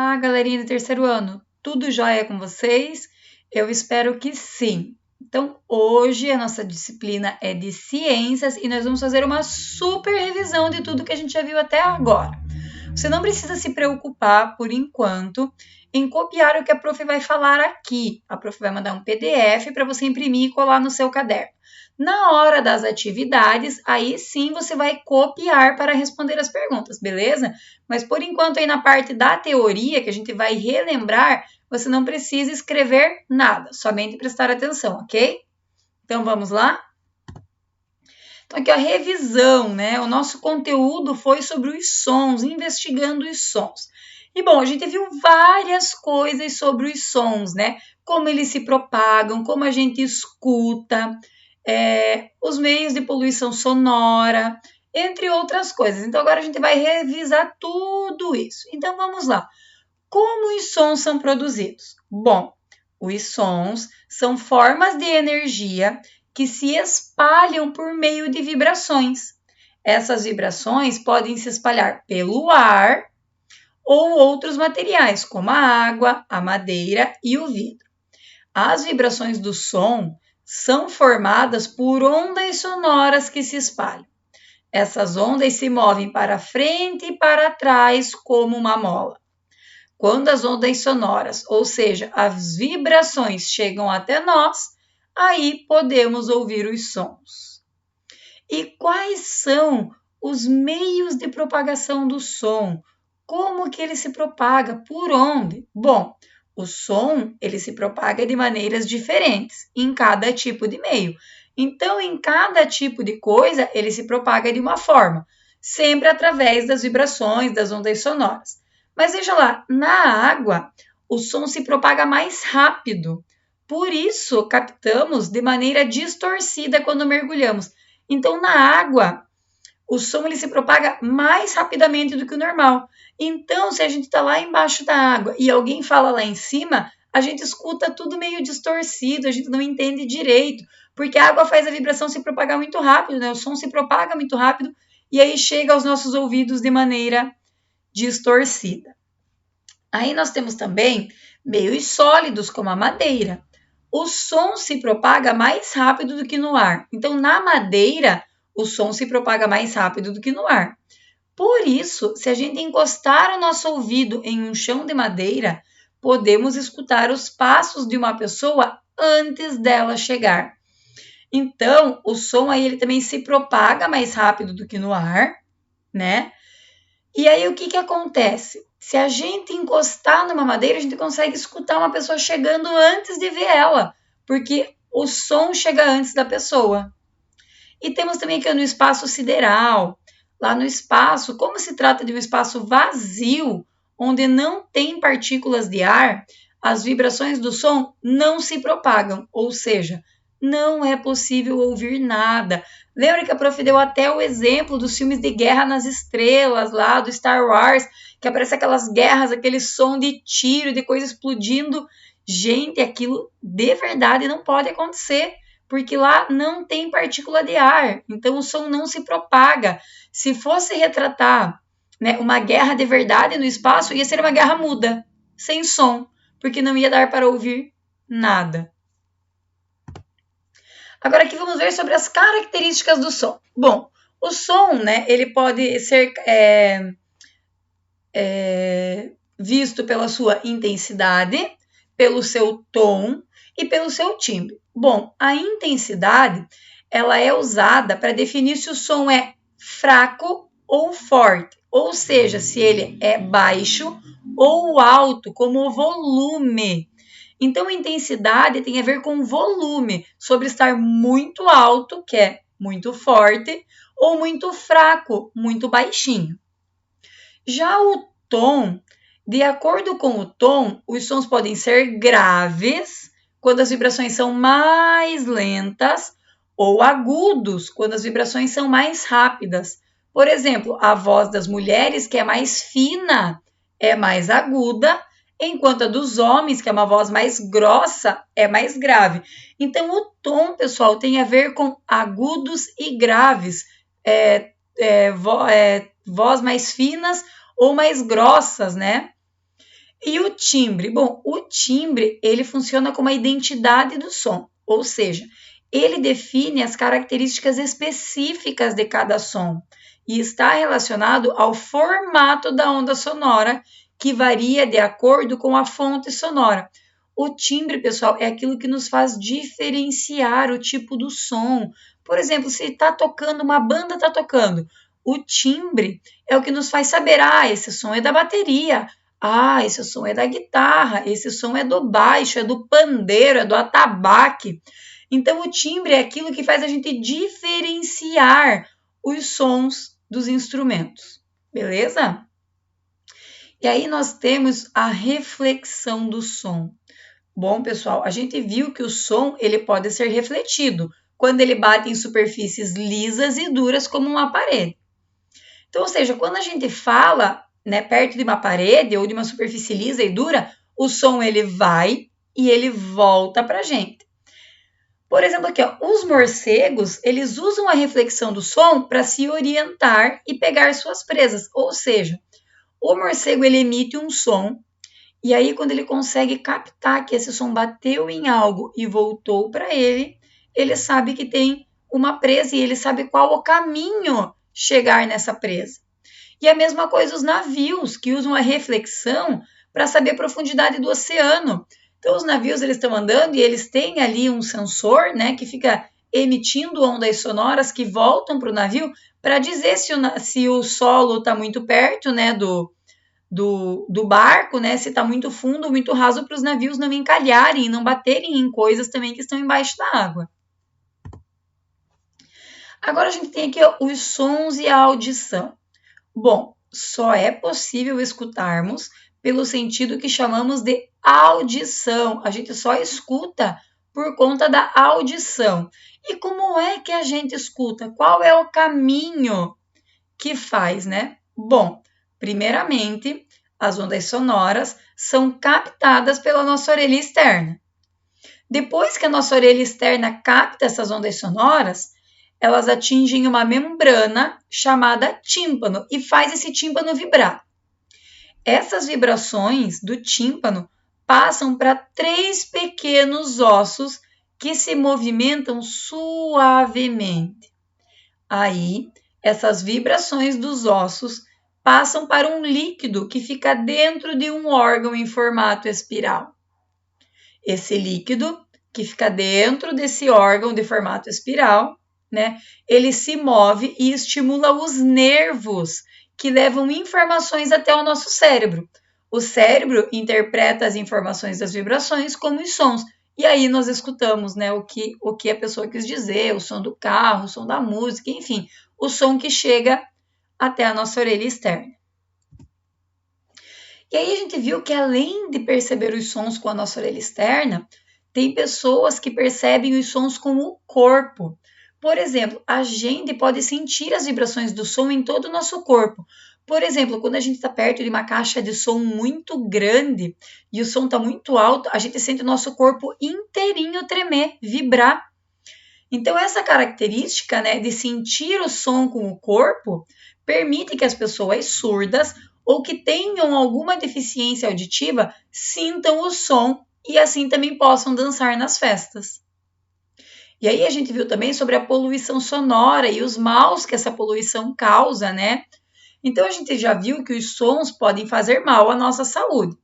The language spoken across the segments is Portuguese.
Olá, galerinha do terceiro ano, tudo jóia com vocês? Eu espero que sim. Então, hoje a nossa disciplina é de ciências e nós vamos fazer uma super revisão de tudo que a gente já viu até agora. Você não precisa se preocupar, por enquanto, em copiar o que a prof vai falar aqui. A prof vai mandar um PDF para você imprimir e colar no seu caderno. Na hora das atividades, aí sim você vai copiar para responder as perguntas, beleza? Mas por enquanto aí na parte da teoria, que a gente vai relembrar, você não precisa escrever nada, somente prestar atenção, ok? Então vamos lá? Então aqui a revisão, né? O nosso conteúdo foi sobre os sons, investigando os sons. E bom, a gente viu várias coisas sobre os sons, né? Como eles se propagam, como a gente escuta, os meios de poluição sonora, entre outras coisas. Então agora a gente vai revisar tudo isso. Então vamos lá. Como os sons são produzidos? Bom, os sons são formas de energia que se espalham por meio de vibrações. Essas vibrações podem se espalhar pelo ar ou outros materiais, como a água, a madeira e o vidro. As vibrações do som são formadas por ondas sonoras que se espalham. Essas ondas se movem para frente e para trás como uma mola. Quando as ondas sonoras, ou seja, as vibrações chegam até nós, aí podemos ouvir os sons. E quais são os meios de propagação do som? Como que ele se propaga? Por onde? Bom, o som ele se propaga de maneiras diferentes em cada tipo de meio. Então, em cada tipo de coisa, ele se propaga de uma forma, sempre através das vibrações, das ondas sonoras. Mas veja lá, na água, o som se propaga mais rápido. Por isso, captamos de maneira distorcida quando mergulhamos. Então, na água, o som ele se propaga mais rapidamente do que o normal. Então, se a gente está lá embaixo da água e alguém fala lá em cima, a gente escuta tudo meio distorcido, a gente não entende direito, porque a água faz a vibração se propagar muito rápido, né? O som se propaga muito rápido e aí chega aos nossos ouvidos de maneira distorcida. Aí nós temos também meios sólidos, como a madeira. O som se propaga mais rápido do que no ar. Então, na madeira, o som se propaga mais rápido do que no ar. Por isso, se a gente encostar o nosso ouvido em um chão de madeira, podemos escutar os passos de uma pessoa antes dela chegar. Então, o som aí ele também se propaga mais rápido do que no ar, né? E aí, o que acontece? Se a gente encostar numa madeira, a gente consegue escutar uma pessoa chegando antes de ver ela, porque o som chega antes da pessoa. E temos também aqui no espaço sideral. Lá no espaço, como se trata de um espaço vazio, onde não tem partículas de ar, as vibrações do som não se propagam, ou seja, não é possível ouvir nada. Lembra que a prof deu até o exemplo dos filmes de Guerra nas Estrelas, lá do Star Wars, que aparece aquelas guerras, aquele som de tiro, de coisa explodindo. Gente, aquilo de verdade não pode acontecer, porque lá não tem partícula de ar, então o som não se propaga. Se fosse retratar, né, uma guerra de verdade no espaço, ia ser uma guerra muda, sem som, porque não ia dar para ouvir nada. Agora aqui vamos ver sobre as características do som. Bom, o som, né, ele pode ser visto pela sua intensidade, pelo seu tom e pelo seu timbre. Bom, a intensidade ela é usada para definir se o som é fraco ou forte, ou seja, se ele é baixo ou alto, como o volume. Então, a intensidade tem a ver com volume, sobre estar muito alto, que é muito forte, ou muito fraco, muito baixinho. Já o tom, de acordo com o tom, os sons podem ser graves, quando as vibrações são mais lentas, ou agudos, quando as vibrações são mais rápidas. Por exemplo, a voz das mulheres, que é mais fina, é mais aguda, enquanto a dos homens, que é uma voz mais grossa, é mais grave. Então, o tom, pessoal, tem a ver com agudos e graves, voz mais finas ou mais grossas, né? E o timbre? Bom, o timbre, ele funciona como a identidade do som, ou seja, ele define as características específicas de cada som e está relacionado ao formato da onda sonora, que varia de acordo com a fonte sonora. O timbre, pessoal, é aquilo que nos faz diferenciar o tipo do som. Por exemplo, se está tocando, uma banda está tocando, o timbre é o que nos faz saber, esse som é da bateria, esse som é da guitarra, esse som é do baixo, é do pandeiro, é do atabaque. Então, o timbre é aquilo que faz a gente diferenciar os sons dos instrumentos, beleza? E aí nós temos a reflexão do som. Bom, pessoal, a gente viu que o som ele pode ser refletido quando ele bate em superfícies lisas e duras como uma parede. Então, ou seja, quando a gente fala, né, perto de uma parede ou de uma superfície lisa e dura, o som ele vai e ele volta para a gente. Por exemplo, aqui, ó, os morcegos, eles usam a reflexão do som para se orientar e pegar suas presas. Ou seja, o morcego ele emite um som e aí quando ele consegue captar que esse som bateu em algo e voltou para ele, ele sabe que tem uma presa e ele sabe qual o caminho chegar nessa presa. E a mesma coisa os navios, que usam a reflexão para saber a profundidade do oceano. Então, os navios eles estão andando e eles têm ali um sensor, né, que fica emitindo ondas sonoras que voltam para o navio para dizer se o solo está muito perto, né, do barco, né, se está muito fundo ou muito raso, para os navios não encalharem e não baterem em coisas também que estão embaixo da água. Agora a gente tem aqui os sons e a audição. Bom, só é possível escutarmos pelo sentido que chamamos de audição. A gente só escuta por conta da audição. E como é que a gente escuta? Qual é o caminho que faz, né? Bom, primeiramente, as ondas sonoras são captadas pela nossa orelha externa. Depois que a nossa orelha externa capta essas ondas sonoras, elas atingem uma membrana chamada tímpano e faz esse tímpano vibrar. Essas vibrações do tímpano passam para 3 pequenos ossos que se movimentam suavemente. Aí, essas vibrações dos ossos passam para um líquido que fica dentro de um órgão em formato espiral. Esse líquido que fica dentro desse órgão de formato espiral, né, ele se move e estimula os nervos que levam informações até o nosso cérebro. O cérebro interpreta as informações das vibrações como os sons. E aí nós escutamos, né, o que a pessoa quis dizer, o som do carro, o som da música, enfim, o som que chega até a nossa orelha externa. E aí a gente viu que além de perceber os sons com a nossa orelha externa, tem pessoas que percebem os sons com o corpo. Por exemplo, a gente pode sentir as vibrações do som em todo o nosso corpo. Por exemplo, quando a gente está perto de uma caixa de som muito grande e o som está muito alto, a gente sente o nosso corpo inteirinho tremer, vibrar. Então, essa característica, né, de sentir o som com o corpo permite que as pessoas surdas ou que tenham alguma deficiência auditiva sintam o som e assim também possam dançar nas festas. E aí a gente viu também sobre a poluição sonora e os maus que essa poluição causa, né? Então a gente já viu que os sons podem fazer mal à nossa saúde.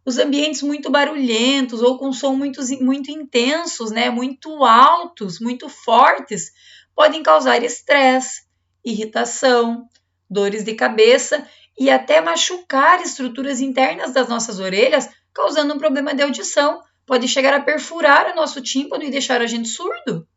Os ambientes muito barulhentos ou com som muito intensos, né? Muito altos, muito fortes, podem causar estresse, irritação, dores de cabeça e até machucar estruturas internas das nossas orelhas, causando um problema de audição. Pode chegar a perfurar o nosso tímpano e deixar a gente surdo.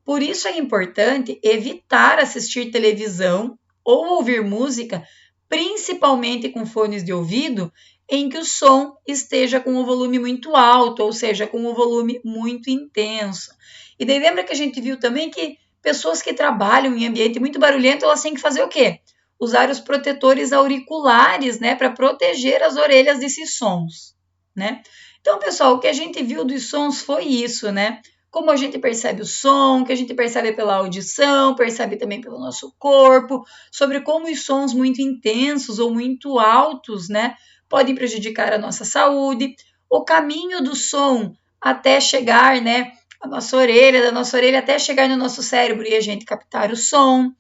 Por isso é importante evitar assistir televisão ou ouvir música, principalmente com fones de ouvido, em que o som esteja com o volume muito alto, ou seja, com o volume muito intenso. E daí lembra que a gente viu também que pessoas que trabalham em ambiente muito barulhento, elas têm que fazer o quê? Usar os protetores auriculares, né, para proteger as orelhas desses sons, né? Então, pessoal, o que a gente viu dos sons foi isso, né? Como a gente percebe o som, que a gente percebe pela audição, percebe também pelo nosso corpo, sobre como os sons muito intensos ou muito altos, né, podem prejudicar a nossa saúde. O caminho do som até chegar, né, a nossa orelha, da nossa orelha até chegar no nosso cérebro e a gente captar o som.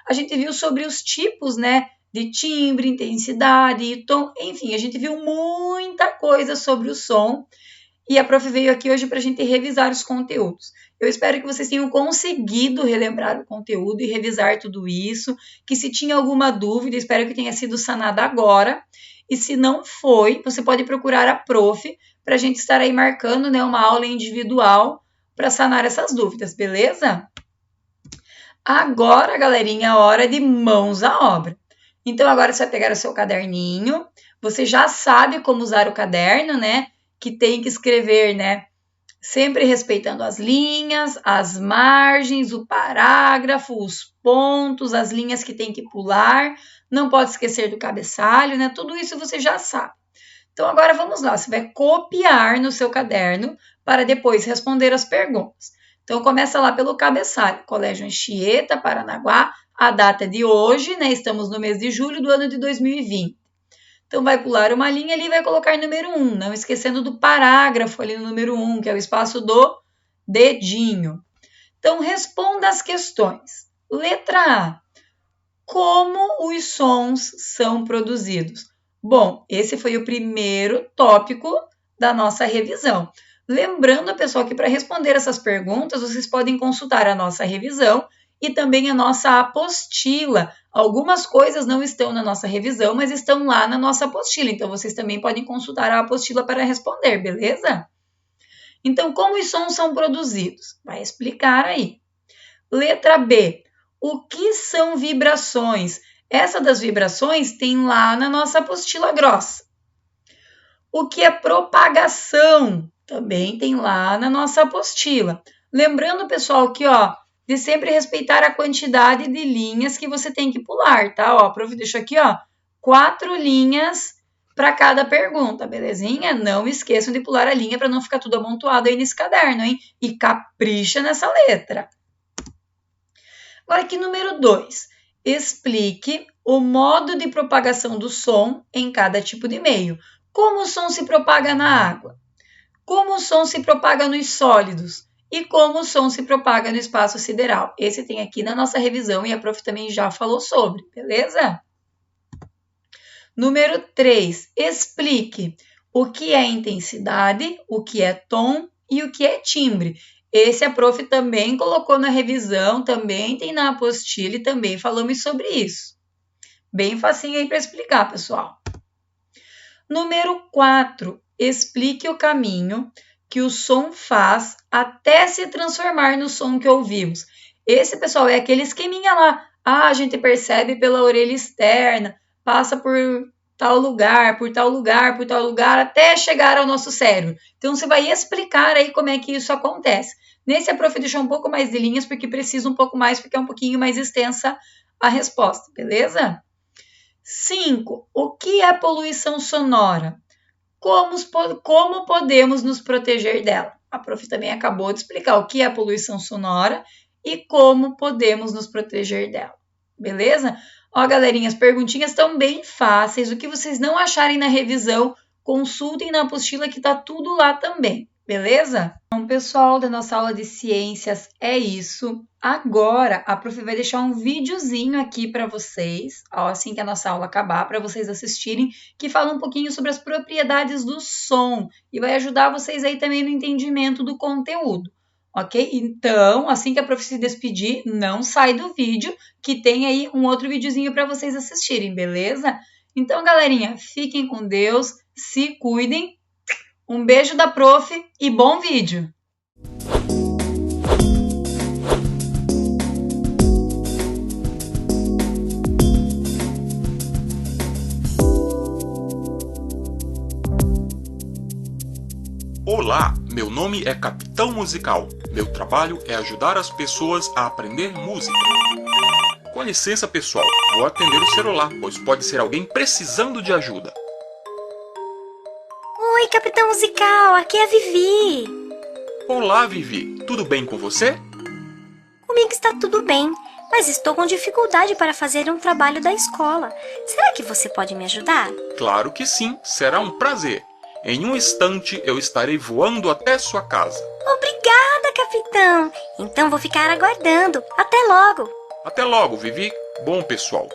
A gente viu sobre os tipos, né, de timbre, intensidade e tom. Enfim, a gente viu muita coisa sobre o som e a prof veio aqui hoje para a gente revisar os conteúdos. Eu espero que vocês tenham conseguido relembrar o conteúdo e revisar tudo isso, que se tinha alguma dúvida, espero que tenha sido sanada agora. E se não foi, você pode procurar a prof para a gente estar aí marcando, né, uma aula individual para sanar essas dúvidas, beleza? Agora, galerinha, é hora de mãos à obra. Então, agora você vai pegar o seu caderninho. Você já sabe como usar o caderno, né? Que tem que escrever, né? Sempre respeitando as linhas, as margens, o parágrafo, os pontos, as linhas que tem que pular. Não pode esquecer do cabeçalho, né? Tudo isso você já sabe. Então, agora vamos lá. Você vai copiar no seu caderno para depois responder as perguntas. Então, começa lá pelo cabeçalho. Colégio Anchieta, Paranaguá, a data de hoje, né? Estamos no mês de julho do ano de 2020. Então, vai pular uma linha ali e vai colocar número 1, não esquecendo do parágrafo ali no número 1, que é o espaço do dedinho. Então, responda as questões. Letra A. Como os sons são produzidos? Bom, esse foi o primeiro tópico da nossa revisão. Lembrando, pessoal, que para responder essas perguntas, vocês podem consultar a nossa revisão e também a nossa apostila. Algumas coisas não estão na nossa revisão, mas estão lá na nossa apostila. Então, vocês também podem consultar a apostila para responder, beleza? Então, como os sons são produzidos? Vai explicar aí. Letra B. O que são vibrações? Essa das vibrações tem lá na nossa apostila grossa. O que é propagação? Também tem lá na nossa apostila. Lembrando, pessoal, que de sempre respeitar a quantidade de linhas que você tem que pular, tá? Ó, a prof deixou aqui, 4 linhas para cada pergunta, belezinha? Não esqueçam de pular a linha para não ficar tudo amontoado aí nesse caderno, hein? E capricha nessa letra. Agora aqui, número 2. Explique o modo de propagação do som em cada tipo de meio. Como o som se propaga na água? Como o som se propaga nos sólidos? E como o som se propaga no espaço sideral? Esse tem aqui na nossa revisão e a prof também já falou sobre, beleza? Número 3. Explique o que é intensidade, o que é tom e o que é timbre. Esse a prof também colocou na revisão, também tem na apostila e também falamos sobre isso. Bem facinho aí para explicar, pessoal. Número 4. Explique o caminho que o som faz até se transformar no som que ouvimos. Esse, pessoal, é aquele esqueminha lá. A gente percebe pela orelha externa, passa por tal lugar, por tal lugar, por tal lugar, até chegar ao nosso cérebro. Então, você vai explicar aí como é que isso acontece. Nesse, a prof deixou um pouco mais de linhas, porque precisa um pouco mais, porque é um pouquinho mais extensa a resposta, beleza? 5. O que é poluição sonora? Como podemos nos proteger dela? A prof também acabou de explicar o que é poluição sonora e como podemos nos proteger dela. Beleza? Ó, galerinha, as perguntinhas estão bem fáceis. O que vocês não acharem na revisão, consultem na apostila que tá tudo lá também. Beleza? Então, pessoal, da nossa aula de ciências é isso. Agora, a prof vai deixar um videozinho aqui para vocês, assim que a nossa aula acabar, para vocês assistirem, que fala um pouquinho sobre as propriedades do som e vai ajudar vocês aí também no entendimento do conteúdo, ok? Então, assim que a prof se despedir, não sai do vídeo, que tem aí um outro videozinho para vocês assistirem, beleza? Então, galerinha, fiquem com Deus, se cuidem. Um beijo da prof e bom vídeo! Olá, meu nome é Capitão Musical. Meu trabalho é ajudar as pessoas a aprender música. Com licença, pessoal, vou atender o celular, pois pode ser alguém precisando de ajuda. Oi, Capitão Musical, aqui é a Vivi. Olá, Vivi, tudo bem com você? Comigo está tudo bem, mas estou com dificuldade para fazer um trabalho da escola. Será que você pode me ajudar? Claro que sim, será um prazer. Em um instante eu estarei voando até sua casa. Obrigada, capitão! Então vou ficar aguardando. Até logo! Até logo, Vivi. Bom, pessoal,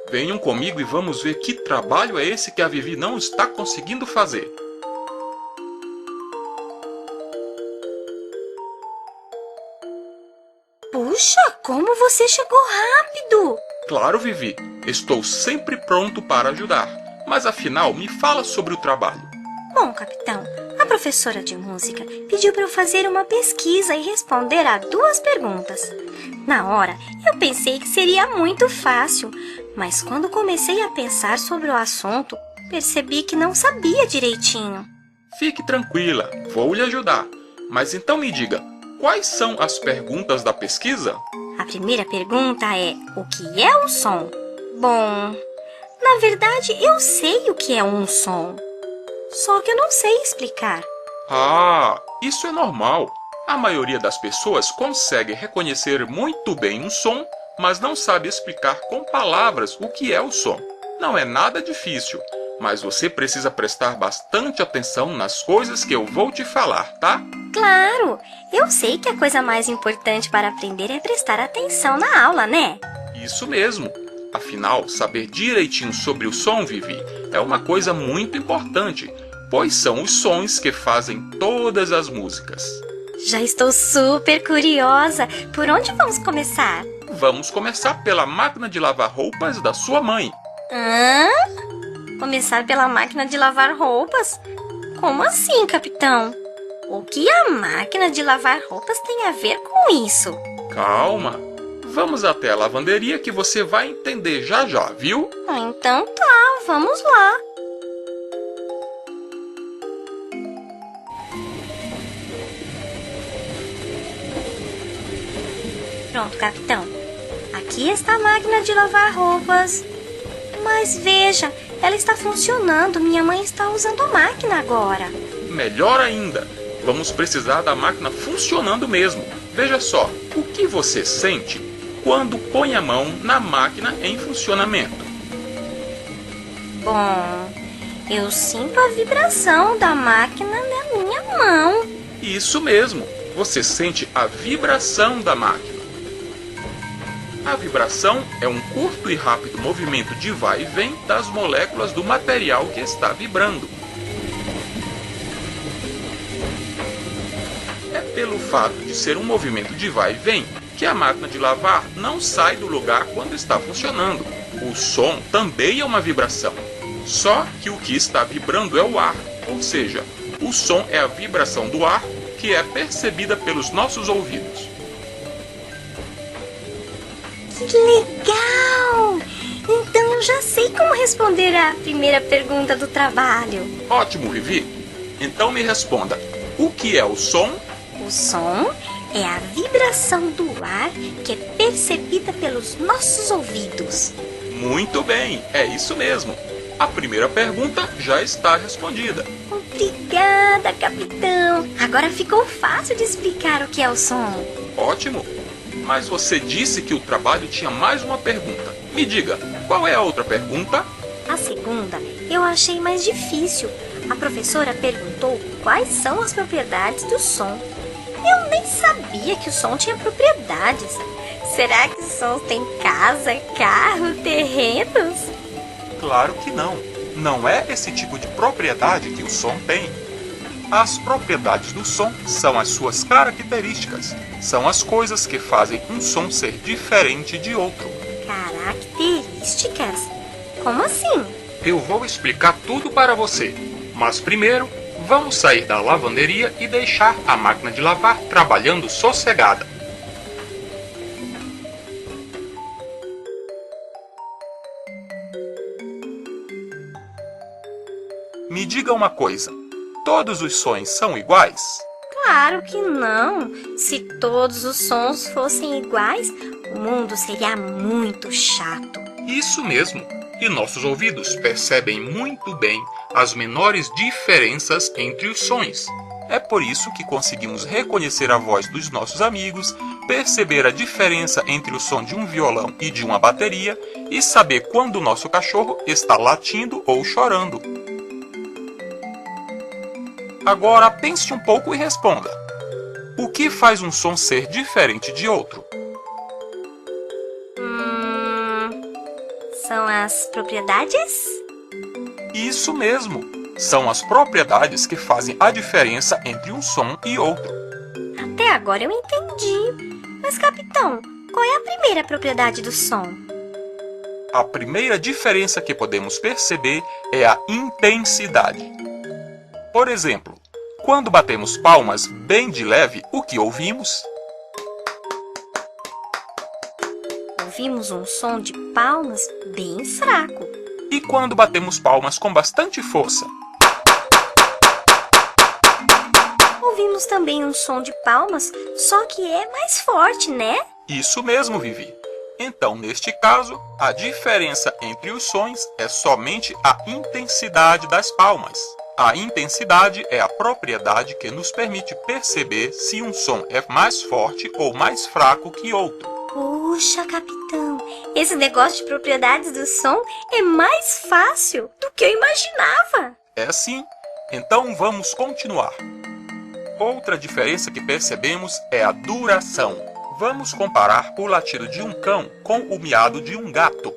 venham comigo e vamos ver que trabalho é esse que a Vivi não está conseguindo fazer. Puxa, como você chegou rápido! Claro, Vivi, estou sempre pronto para ajudar. Mas afinal, me fala sobre o trabalho. Bom, capitão, a professora de música pediu para eu fazer uma pesquisa e responder a 2 perguntas. Na hora, eu pensei que seria muito fácil, mas quando comecei a pensar sobre o assunto, percebi que não sabia direitinho. Fique tranquila, vou lhe ajudar. Mas então me diga, quais são as perguntas da pesquisa? A primeira pergunta é: o que é o som? Bom, na verdade eu sei o que é um som, só que eu não sei explicar. Ah, isso é normal. A maioria das pessoas consegue reconhecer muito bem um som, mas não sabe explicar com palavras o que é o som. Não é nada difícil, mas você precisa prestar bastante atenção nas coisas que eu vou te falar, tá? Claro, eu sei que a coisa mais importante para aprender é prestar atenção na aula, né? Isso mesmo. Afinal, saber direitinho sobre o som, Vivi, é uma coisa muito importante, pois são os sons que fazem todas as músicas. Já estou super curiosa. Por onde vamos começar? Vamos começar pela máquina de lavar roupas da sua mãe. Hã? Começar pela máquina de lavar roupas? Como assim, capitão? O que a máquina de lavar roupas tem a ver com isso? Calma, vamos até a lavanderia que você vai entender já já, viu? Então tá, vamos lá. Pronto, capitão. Aqui está a máquina de lavar roupas. Mas veja, ela está funcionando. Minha mãe está usando a máquina agora. Melhor ainda, vamos precisar da máquina funcionando mesmo. Veja só, o que você sente quando põe a mão na máquina em funcionamento? Bom, eu sinto a vibração da máquina na minha mão. Isso mesmo, você sente a vibração da máquina. A vibração é um curto e rápido movimento de vai e vem das moléculas do material que está vibrando. É pelo fato de ser um movimento de vai e vem que a máquina de lavar não sai do lugar quando está funcionando. O som também é uma vibração, só que o que está vibrando é o ar, ou seja, o som é a vibração do ar que é percebida pelos nossos ouvidos. Que legal! Então eu já sei como responder a primeira pergunta do trabalho. Ótimo, Vivi! Então me responda, o que é o som? O som é a vibração do ar que é percebida pelos nossos ouvidos. Muito bem, é isso mesmo. A primeira pergunta já está respondida. Obrigada, capitão! Agora ficou fácil de explicar o que é o som. Ótimo! Mas você disse que o trabalho tinha mais uma pergunta. Me diga, qual é a outra pergunta? A segunda eu achei mais difícil. A professora perguntou quais são as propriedades do som. Eu nem sabia que o som tinha propriedades. Será que o som tem casa, carro, terrenos? Claro que não. Não é esse tipo de propriedade que o som tem. As propriedades do som são as suas características. São as coisas que fazem um som ser diferente de outro. Características? Como assim? Eu vou explicar tudo para você. Mas primeiro, vamos sair da lavanderia e deixar a máquina de lavar trabalhando sossegada. Me diga uma coisa. Todos os sons são iguais? Claro que não. Se todos os sons fossem iguais, o mundo seria muito chato. Isso mesmo. E nossos ouvidos percebem muito bem as menores diferenças entre os sons. É por isso que conseguimos reconhecer a voz dos nossos amigos, perceber a diferença entre o som de um violão e de uma bateria e saber quando o nosso cachorro está latindo ou chorando. Agora pense um pouco e responda. O que faz um som ser diferente de outro? São as propriedades? Isso mesmo! São as propriedades que fazem a diferença entre um som e outro. Até agora eu entendi. Mas, capitão, qual é a primeira propriedade do som? A primeira diferença que podemos perceber é a intensidade. Por exemplo, quando batemos palmas bem de leve, o que ouvimos? Ouvimos um som de palmas bem fraco. E quando batemos palmas com bastante força? Ouvimos também um som de palmas, só que é mais forte, né? Isso mesmo, Vivi. Então, neste caso, a diferença entre os sons é somente a intensidade das palmas. A intensidade é a propriedade que nos permite perceber se um som é mais forte ou mais fraco que outro. Puxa, capitão, esse negócio de propriedades do som é mais fácil do que eu imaginava. É sim. Então vamos continuar. Outra diferença que percebemos é a duração. Vamos comparar o latido de um cão com o miado de um gato.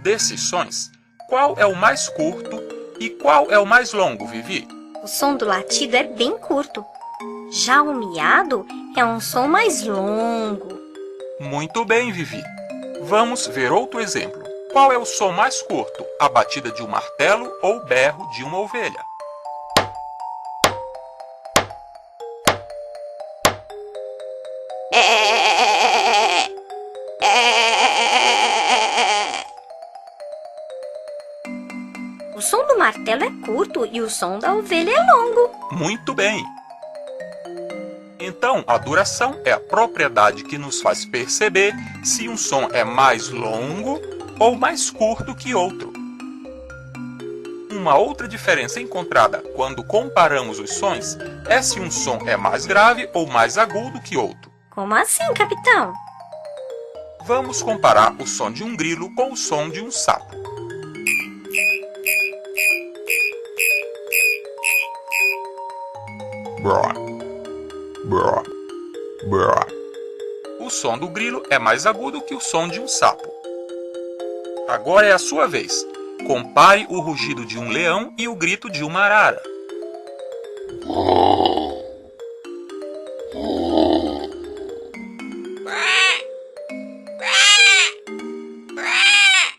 Desses sons, qual é o mais curto e qual é o mais longo, Vivi? O som do latido é bem curto. Já o miado é um som mais longo. Muito bem, Vivi. Vamos ver outro exemplo. Qual é o som mais curto? A batida de um martelo ou o berro de uma ovelha? O som do martelo é curto e o som da ovelha é longo. Muito bem! Então, a duração é a propriedade que nos faz perceber se um som é mais longo ou mais curto que outro. Uma outra diferença encontrada quando comparamos os sons é se um som é mais grave ou mais agudo que outro. Como assim, capitão? Vamos comparar o som de um grilo com o som de um sapo. O som do grilo é mais agudo que o som de um sapo. Agora é a sua vez. Compare o rugido de um leão e o grito de uma arara.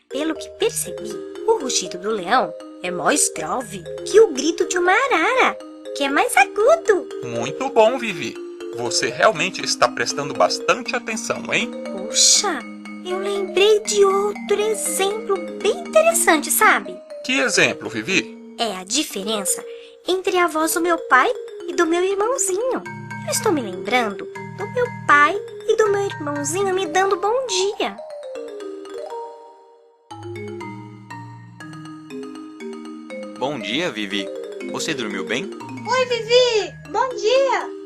Pelo que percebi, o rugido do leão é mais grave que o grito de uma arara, que é mais agudo. Muito bom, Vivi. Você realmente está prestando bastante atenção, hein? Puxa, eu lembrei de outro exemplo bem interessante, sabe? Que exemplo, Vivi? É a diferença entre a voz do meu pai e do meu irmãozinho. Eu estou me lembrando do meu pai e do meu irmãozinho me dando bom dia. Bom dia, Vivi. Você dormiu bem? Oi, Vivi! Bom dia!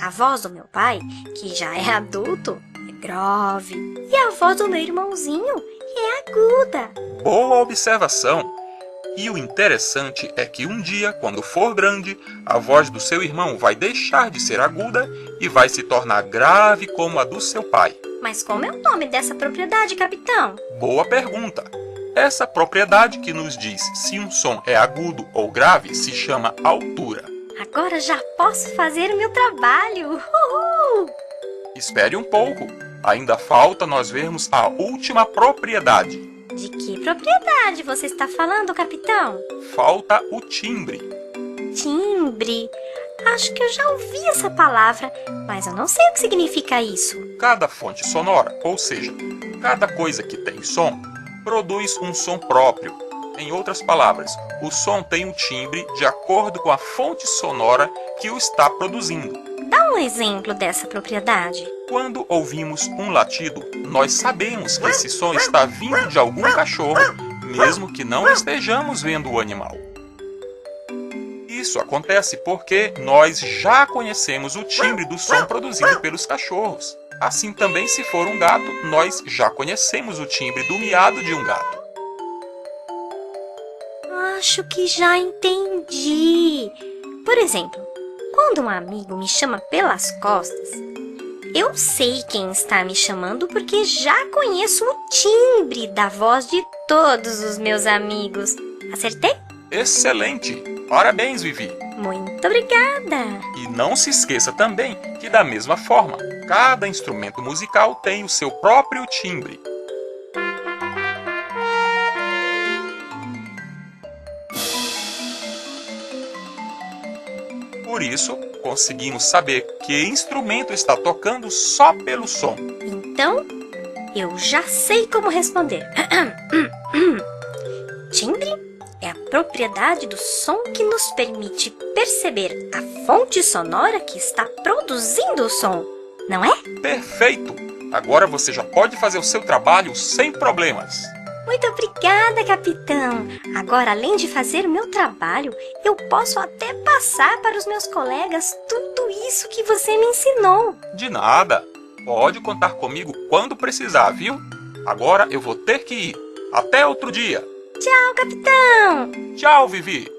A voz do meu pai, que já é adulto, é grave. E a voz do meu irmãozinho é aguda. Boa observação! E o interessante é que um dia, quando for grande, a voz do seu irmão vai deixar de ser aguda e vai se tornar grave como a do seu pai. Mas como é o nome dessa propriedade, capitão? Boa pergunta! Essa propriedade que nos diz se um som é agudo ou grave se chama altura. Agora já posso fazer o meu trabalho! Uhul! Espere um pouco, ainda falta nós vermos a última propriedade. De que propriedade você está falando, capitão? Falta o timbre. Timbre. Acho que eu já ouvi essa palavra, mas eu não sei o que significa isso. Cada fonte sonora, ou seja, cada coisa que tem som, produz um som próprio. Em outras palavras, o som tem um timbre de acordo com a fonte sonora que o está produzindo. Dá um exemplo dessa propriedade. Quando ouvimos um latido, nós sabemos que esse som está vindo de algum cachorro, mesmo que não estejamos vendo o animal. Isso acontece porque nós já conhecemos o timbre do som produzido pelos cachorros. Assim também, se for um gato, nós já conhecemos o timbre do miado de um gato. Acho que já entendi. Por exemplo, quando um amigo me chama pelas costas, eu sei quem está me chamando porque já conheço o timbre da voz de todos os meus amigos. Acertei? Excelente! Parabéns, Vivi! Muito obrigada! E não se esqueça também que, da mesma forma, cada instrumento musical tem o seu próprio timbre. Por isso, conseguimos saber que instrumento está tocando só pelo som. Então, eu já sei como responder. Timbre é a propriedade do som que nos permite perceber a fonte sonora que está produzindo o som, não é? Perfeito! Agora você já pode fazer o seu trabalho sem problemas. Muito obrigada, capitão! Agora, além de fazer o meu trabalho, eu posso até passar para os meus colegas tudo isso que você me ensinou. De nada! Pode contar comigo quando precisar, viu? Agora eu vou ter que ir. Até outro dia! Tchau, capitão! Tchau, Vivi!